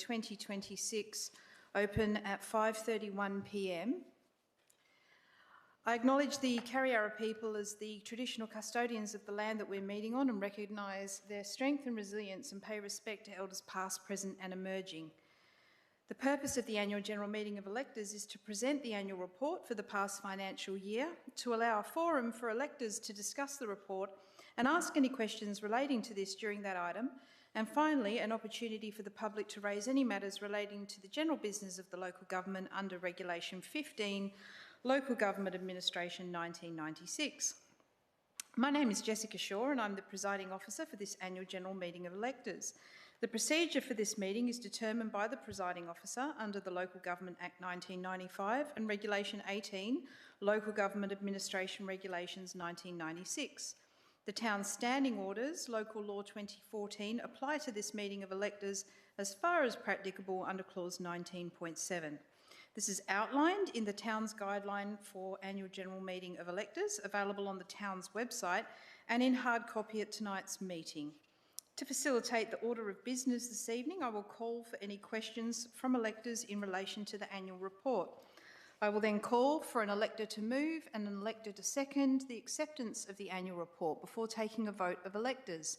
2026, open at 5:31 p.m. I acknowledge the Kariyarra people as the traditional custodians of the land that we're meeting on and recognise their strength and resilience and pay respect to elders past, present and emerging. The purpose of the Annual General Meeting of Electors is to present the annual report for the past financial year, to allow a forum for electors to discuss the report and ask any questions relating to this during that item, and finally an opportunity for the public to raise any matters relating to the general business of the local government under Regulation 15, Local Government Administration 1996. My name is Jessica Shaw and I'm the presiding officer for this Annual General Meeting of Electors. The procedure for this meeting is determined by the presiding officer under the Local Government Act 1995 and Regulation 18, Local Government Administration Regulations 1996. The town's standing orders, Local Law 2014, apply to this meeting of electors as far as practicable under clause 19.7. This is outlined in the town's guideline for Annual General Meeting of Electors, available on the town's website and in hard copy at tonight's meeting. To facilitate the order of business this evening, I will call for any questions from electors in relation to the annual report. I will then call for an elector to move and an elector to second the acceptance of the annual report before taking a vote of electors.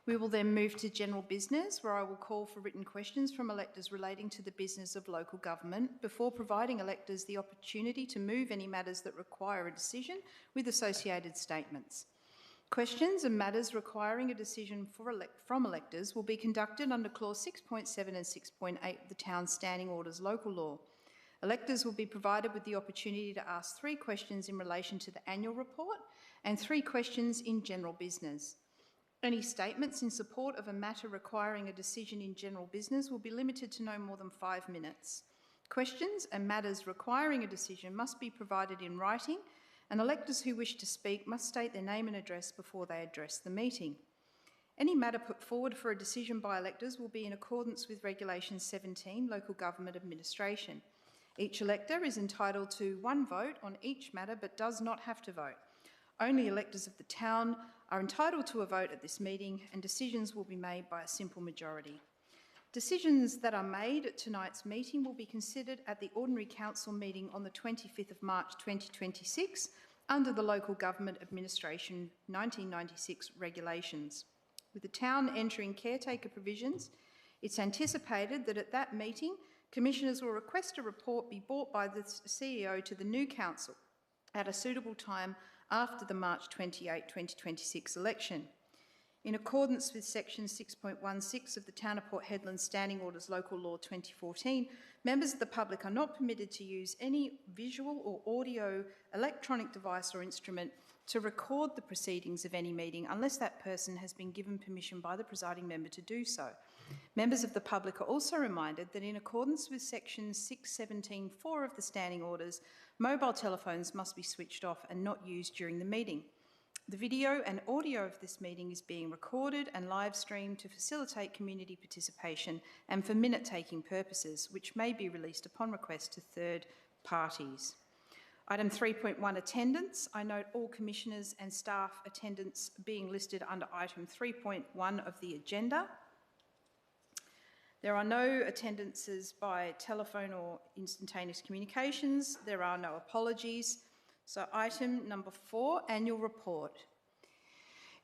We will then move to general business, where I will call for written questions from electors relating to the business of local government before providing electors the opportunity to move any matters that require a decision with associated statements. Questions and matters requiring a decision from electors will be conducted under clause 6.7 and 6.8 of the town's standing orders local law. Electors will be provided with the opportunity to ask 3 questions in relation to the annual report and 3 questions in general business. Any statements in support of a matter requiring a decision in general business will be limited to no more than 5 minutes. Questions and matters requiring a decision must be provided in writing, and electors who wish to speak must state their name and address before they address the meeting. Any matter put forward for a decision by electors will be in accordance with Regulation 17, Local Government Administration. Each elector is entitled to 1 vote on each matter but does not have to vote. Only electors of the town are entitled to a vote at this meeting, and decisions will be made by a simple majority. Decisions that are made at tonight's meeting will be considered at the Ordinary Council meeting on the 25th of March 2026 under the Local Government Administration 1996 regulations. With the town entering caretaker provisions, it's anticipated that at that meeting, Commissioners will request a report be brought by the CEO to the new Council at a suitable time after the March 28, 2026 election. In accordance with Section 6.16 of the Town of Port Hedland's Standing Orders Local Law 2014, members of the public are not permitted to use any visual or audio electronic device or instrument to record the proceedings of any meeting unless that person has been given permission by the presiding member to do so. Members of the public are also reminded that in accordance with Section 617(4) of the Standing Orders, mobile telephones must be switched off and not used during the meeting. The video and audio of this meeting is being recorded and live streamed to facilitate community participation and for minute-taking purposes, which may be released upon request to third parties. Item 3.1, attendance. I note all Commissioners and staff attendance being listed under item 3.1 of the agenda. There are no attendances by telephone or instantaneous communications. There are no apologies. So item number 4, annual report.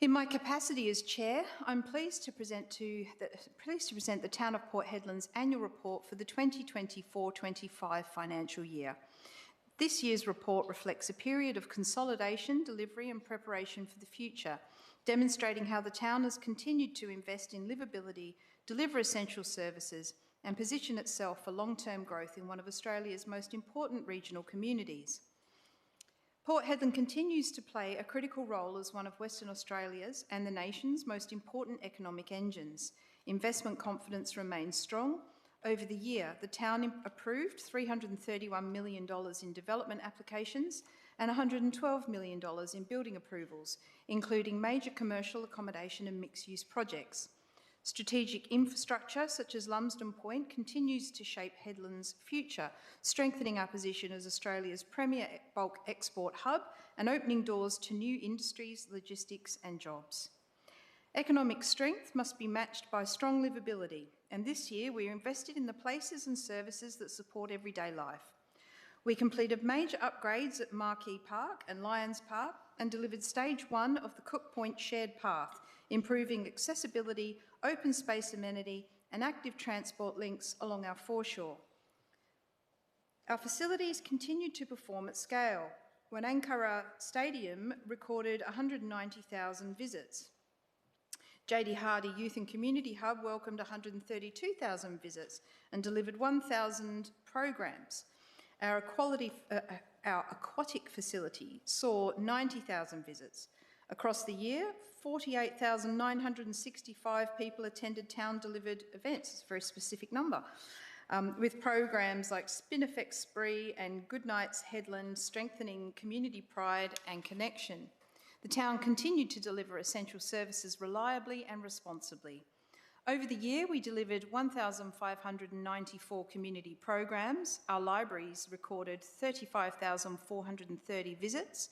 In my capacity as Chair, I'm pleased to present the Town of Port Hedland's annual report for the 2024-25 financial year. This year's report reflects a period of consolidation, delivery and preparation for the future, demonstrating how the town has continued to invest in livability, deliver essential services and position itself for long-term growth in one of Australia's most important regional communities. Port Hedland continues to play a critical role as one of Western Australia's and the nation's most important economic engines. Investment confidence remains strong. Over the year, the town approved $331 million in development applications and $112 million in building approvals, including major commercial accommodation and mixed-use projects. Strategic infrastructure such as Lumsden Point continues to shape Hedland's future, strengthening our position as Australia's premier bulk export hub and opening doors to new industries, logistics and jobs. Economic strength must be matched by strong livability, and this year we invested in the places and services that support everyday life. We completed major upgrades at Marquee Park and Lions Park and delivered stage 1 of the Cook Point Shared Path, improving accessibility, open space amenity and active transport links along our foreshore. Our facilities continued to perform at scale when Ankara Stadium recorded 190,000 visits. JD Hardy Youth and Community Hub welcomed 132,000 visits and delivered 1,000 programs. Our aquatic facility saw 90,000 visits. Across the year, 48,965 people attended town-delivered events. It's a very specific number, with programs like Spin Effect Spree and Good Nights Headland strengthening community pride and connection. The town continued to deliver essential services reliably and responsibly. Over the year, we delivered 1,594 community programs. Our libraries recorded 35,430 visits,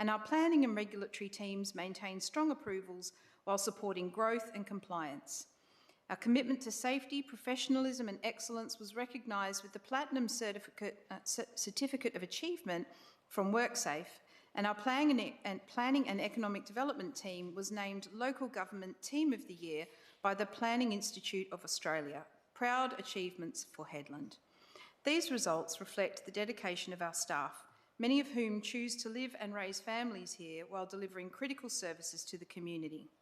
and our planning and regulatory teams maintained strong approvals while supporting growth and compliance. Our commitment to safety, professionalism and excellence was recognised with the Platinum Certificate of Achievement from WorkSafe, and our Planning and Economic Development team was named Local Government Team of the Year by the Planning Institute of Australia. Proud achievements for Headland. These results reflect the dedication of our staff, many of whom choose to live and raise families here while delivering critical services to the community.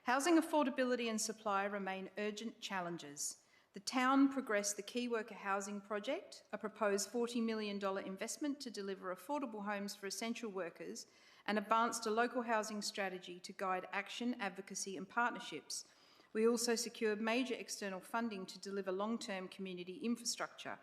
Housing affordability and supply remain urgent challenges. The town progressed the Key Worker Housing Project, a proposed $40 million investment to deliver affordable homes for essential workers, and advanced a local housing strategy to guide action, advocacy and partnerships. We also secured major external funding to deliver long-term community infrastructure,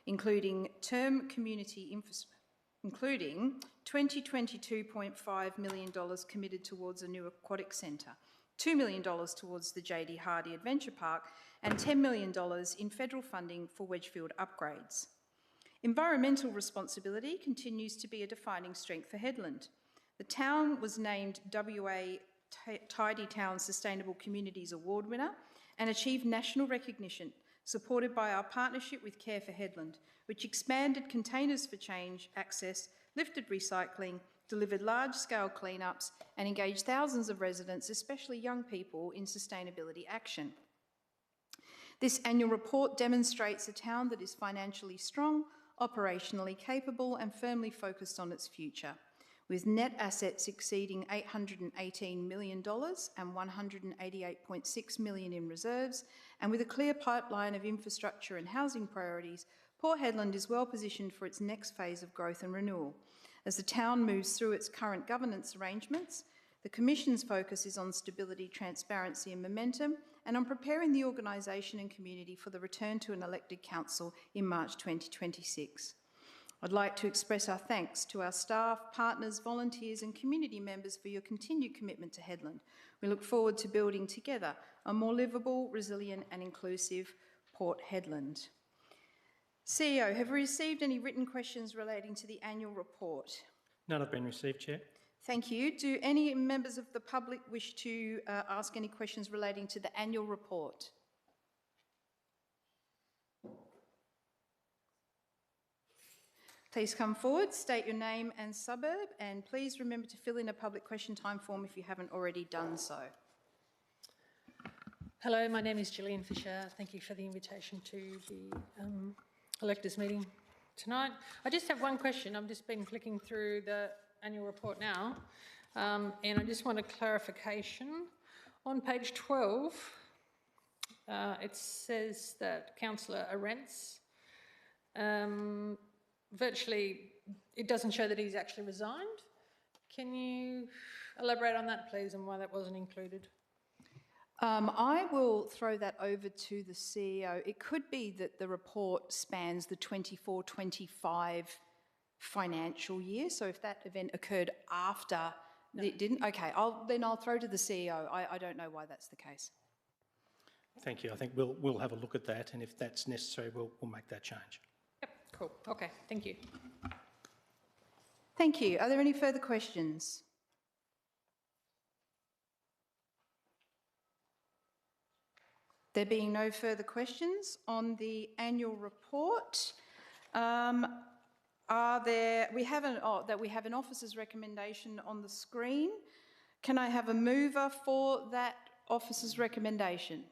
including $22.5 million committed towards a new aquatic centre, $2 million towards the JD Hardy Adventure Park, and $10 million in federal funding for Wedgefield upgrades. Environmental responsibility continues to be a defining strength for Headland. The town was named WA Tidy Town Sustainable Communities Award winner and achieved national recognition, supported by our partnership with Care for Headland, which expanded containers for change access, lifted recycling, delivered large-scale cleanups and engaged thousands of residents, especially young people, in sustainability action. This annual report demonstrates a town that is financially strong, operationally capable and firmly focused on its future, with net assets exceeding $818 million and $188.6 million in reserves, and with a clear pipeline of infrastructure and housing priorities, Port Hedland is well positioned for its next phase of growth and renewal. As the town moves through its current governance arrangements, the Commission's focus is on stability, transparency and momentum, and on preparing the organisation and community for the return to an elected council in March 2026. I'd like to express our thanks to our staff, partners, volunteers and community members for your continued commitment to Headland. We look forward to building together a more livable, resilient and inclusive Port Hedland. CEO, have we received any written questions relating to the annual report? None have been received, Chair. Thank you. Do any members of the public wish to ask any questions relating to the annual report? Please come forward, state your name and suburb, and please remember to fill in a public question time form if you haven't already done so. Hello, my name is Gillian Fisher. Thank you for the invitation to the Electors meeting tonight. I just have one question. I've just been flicking through the annual report now, and I just want a clarification. On page 12, it says that Councillor Arentz, virtually, it doesn't show that he's actually resigned. Can you elaborate on that, please, and why that wasn't included? I will throw that over to the CEO. It could be that the report spans the 24-25 financial year, so if that event occurred after it didn't, okay, then I'll throw to the CEO. I don't know why that's the case. Thank you. I think we'll have a look at that, and if that's necessary, we'll make that change. Yep, cool. Okay, thank you. Thank you. Are there any further questions? There being no further questions on the annual report, we have an officer's recommendation on the screen. Can I have a mover for that officer's recommendation?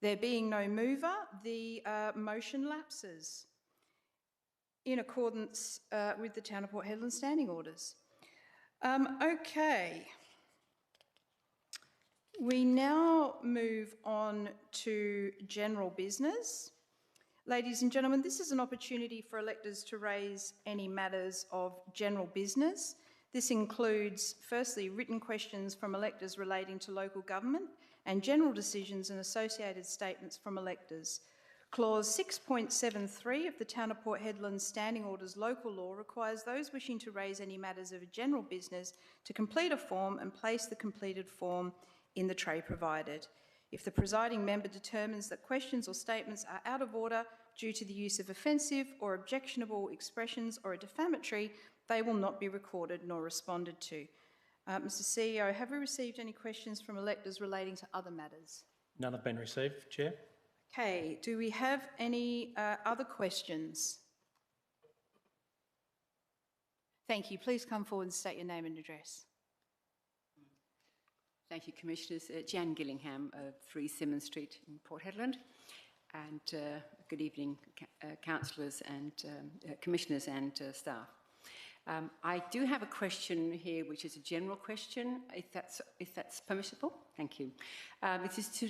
There being no mover, the motion lapses in accordance with the Town of Port Hedland standing orders. Okay. We now move on to general business. Ladies and gentlemen, this is an opportunity for electors to raise any matters of general business. This includes, firstly, written questions from electors relating to local government and general decisions and associated statements from electors. Clause 6.73 of the Town of Port Hedland Standing Orders Local Law requires those wishing to raise any matters of a general business to complete a form and place the completed form in the tray provided. If the presiding member determines that questions or statements are out of order due to the use of offensive or objectionable expressions or are defamatory, they will not be recorded nor responded to. Mr. CEO, have we received any questions from electors relating to other matters? None have been received, Chair. Okay, do we have any other questions? Thank you. Please come forward and state your name and address. Thank you, Commissioners. Jan Gillingham of 3 Symonds Street in Port Hedland. And good evening, councillors and commissioners and staff. I do have a question here, which is a general question, if that's permissible. Thank you. It is to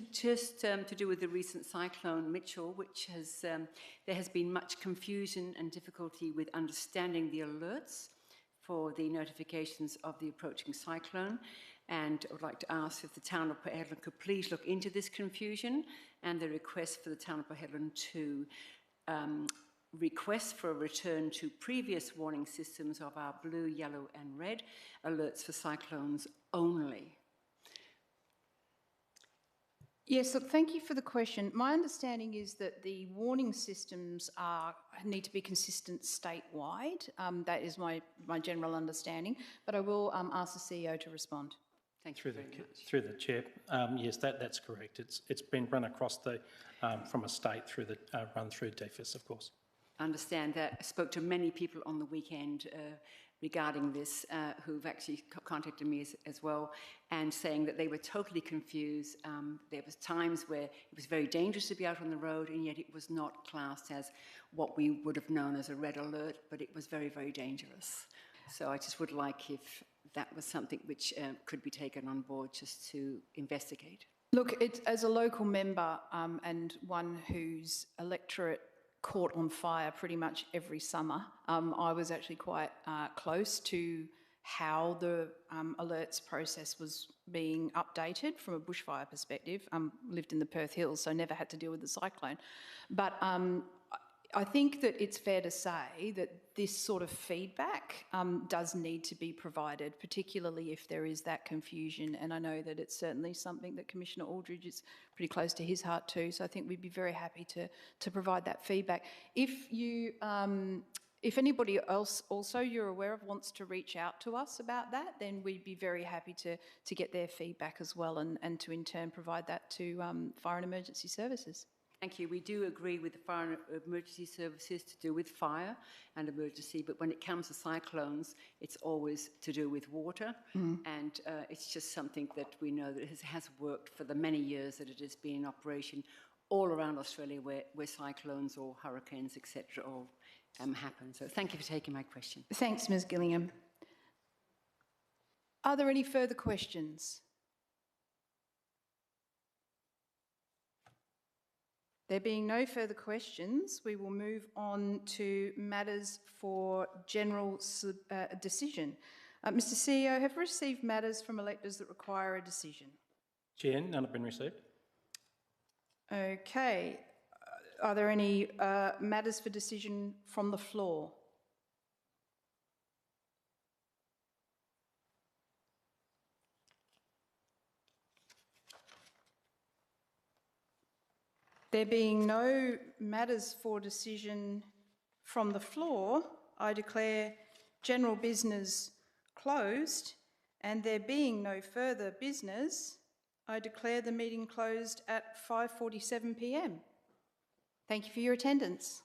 do with the recent cyclone Mitchell, which has there has been much confusion and difficulty with understanding the alerts for the notifications of the approaching cyclone. And I would like to ask if the Town of Port Hedland could please look into this confusion and the request for the Town of Port Hedland to request for a return to previous warning systems of our blue, yellow and red alerts for cyclones only. Yes, look, thank you for the question. My understanding is that the warning systems need to be consistent statewide. That is my general understanding, but I will ask the CEO to respond. Thank you very much. Through the Chair, yes, that's correct. It's been run across the from a state through the run through DEFIS, of course. I understand that. I spoke to many people on the weekend regarding this who've actually contacted me as well and saying that they were totally confused. There was times where it was very dangerous to be out on the road and yet it was not classed as what we would have known as a red alert, but it was very, very dangerous. So I just would like if that was something which could be taken on board just to investigate. Look, as a local member and one whose electorate caught on fire pretty much every summer, I was actually quite close to how the alerts process was being updated from a bushfire perspective. Lived in the Perth Hills, so never had to deal with the cyclone. But I think that it's fair to say that this sort of feedback does need to be provided, particularly if there is that confusion. And I know that it's certainly something that Commissioner Aldridge is pretty close to his heart too. So I think we'd be very happy to provide that feedback. If anybody else also you're aware of wants to reach out to us about that, then we'd be very happy to get their feedback as well and to in turn provide that to Fire and Emergency Services. Thank you. We do agree with the Fire and Emergency Services to do with fire and emergency, but when it comes to cyclones, it's always to do with water. And it's just something that we know that has worked for the many years that it has been in operation all around Australia where cyclones or hurricanes, etc., all happen. So thank you for taking my question. Thanks, Ms Gillingham. Are there any further questions? There being no further questions, we will move on to matters for general decision. Mr CEO, have you received matters from electors that require a decision? Chair, none have been received. Okay. Are there any matters for decision from the floor? There being no matters for decision from the floor, I declare general business closed, and there being no further business, I declare the meeting closed at 5:47 p.m. Thank you for your attendance.